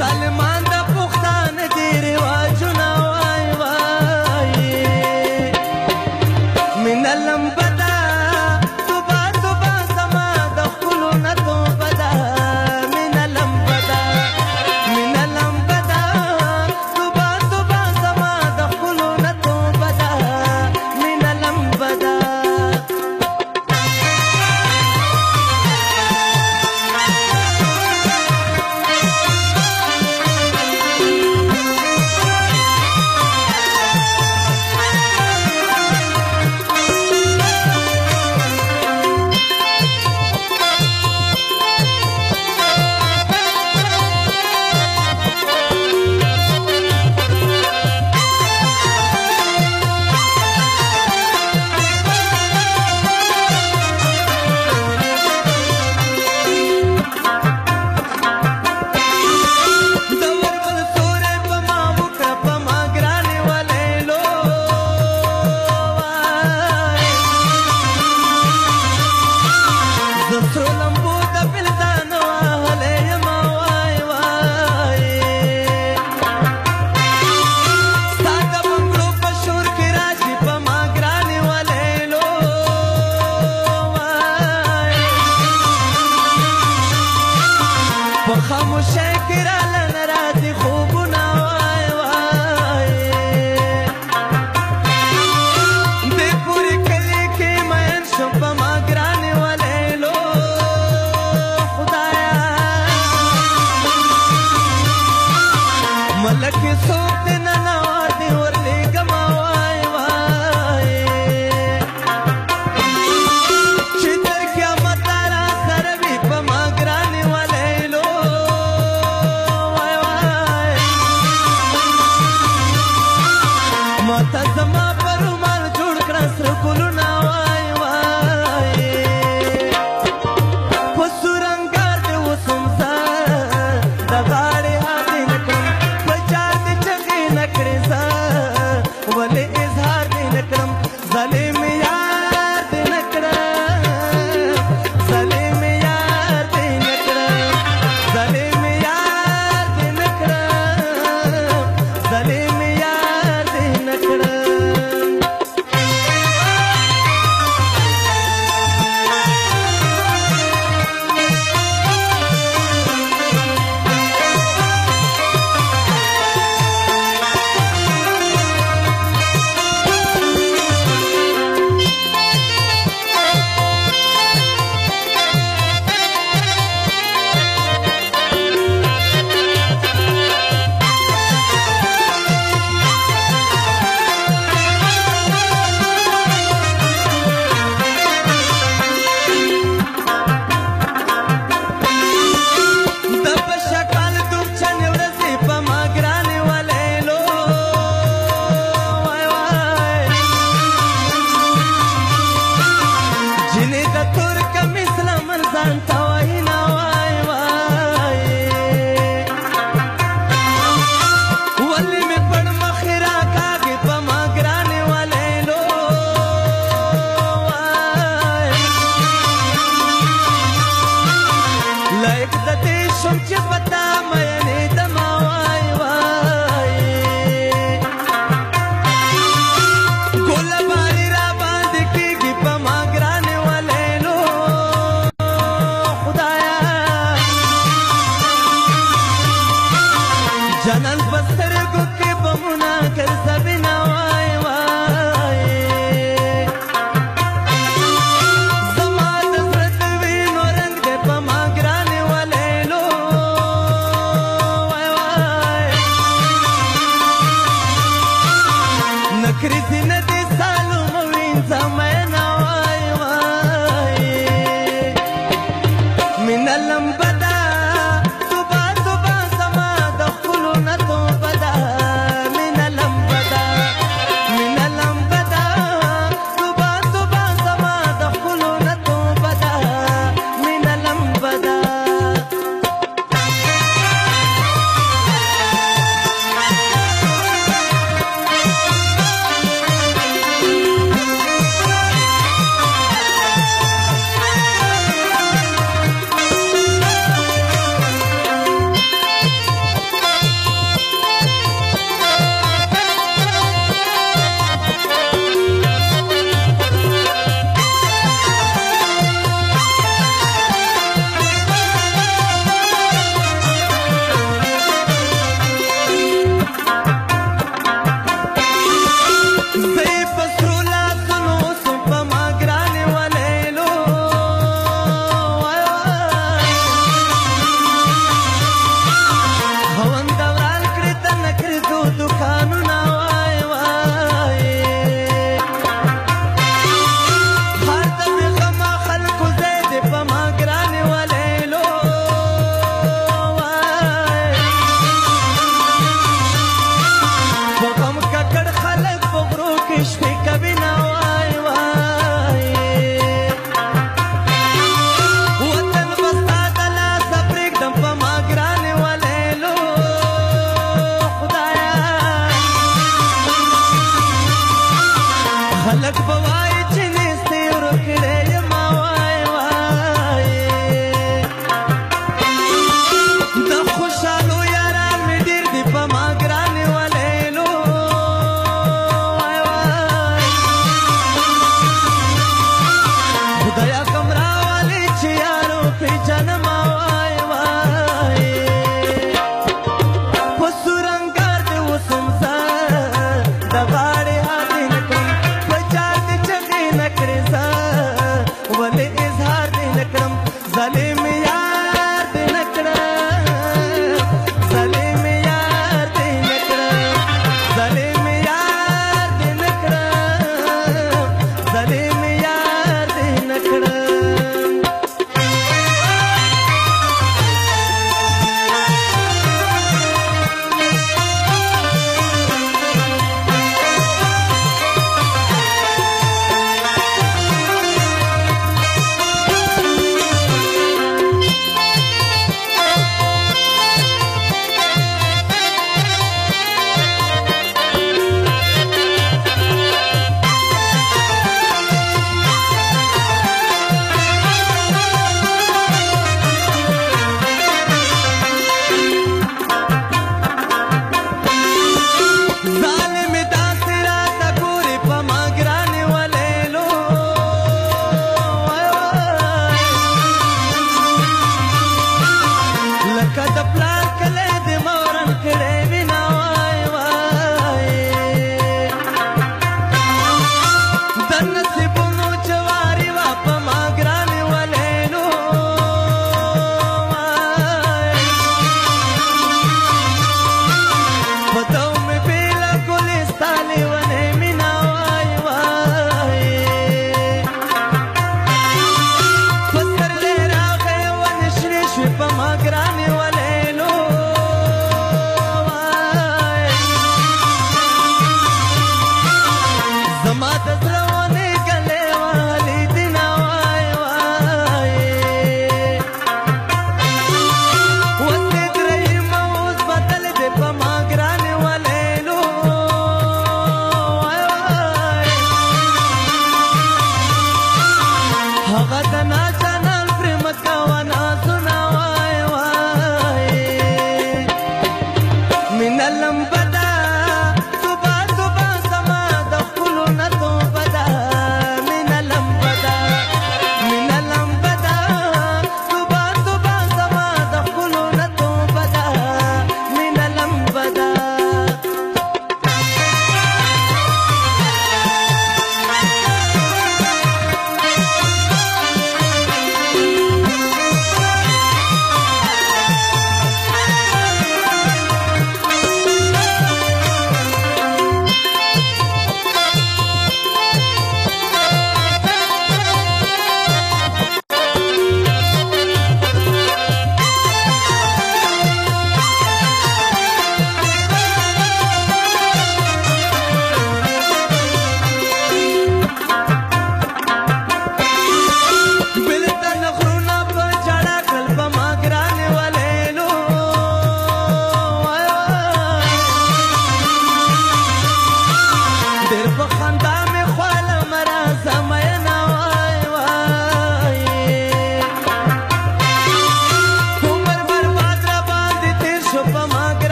ظالمان د پښتانه دي رواجونه وای وای مینه لمبه ده توبه توبه زما د ښکلو نه توبه ده مینه لمبه ده مینه لمبه ده توبه توبه زما د ښکلو نه توبه ده مینه لمبه ده خاموشه کراله نراځي خوبونه وای وای دې پورې کلي کې مین شم په ما ګرانې ولیلو خدایا ملک څوک دې ننواتې ورلېږمه وای وای چې تر قیامته را سره وي په ما ګرانې ولیلو ماته زما په رومال جوړ کړه سره ګلونه وای وای په سور انګار دې اوسم زه د غاړې هغې نه کړم په چار دې چغې نه کړې زه ولې اظهار دې نه کړم ظالم یار دې نه کړم ظالم یار دې نه کړم ظالم یار دې نه کړم ظالم یار دې نه کړم جنان بسترګو کې بمونه ګرځوینه وای وای زما د زړه د وینو رنګ دې په ما ګرانې ولیلو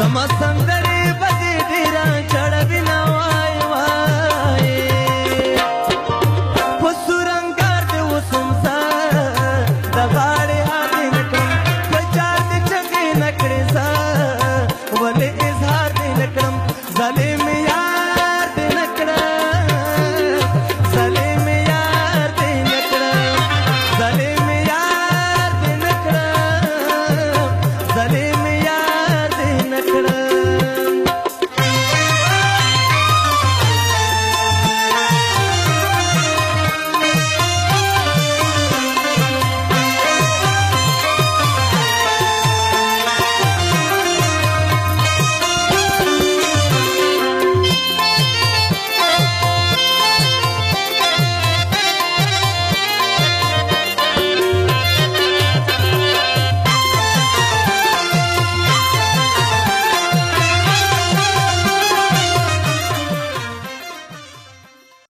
زما څنګه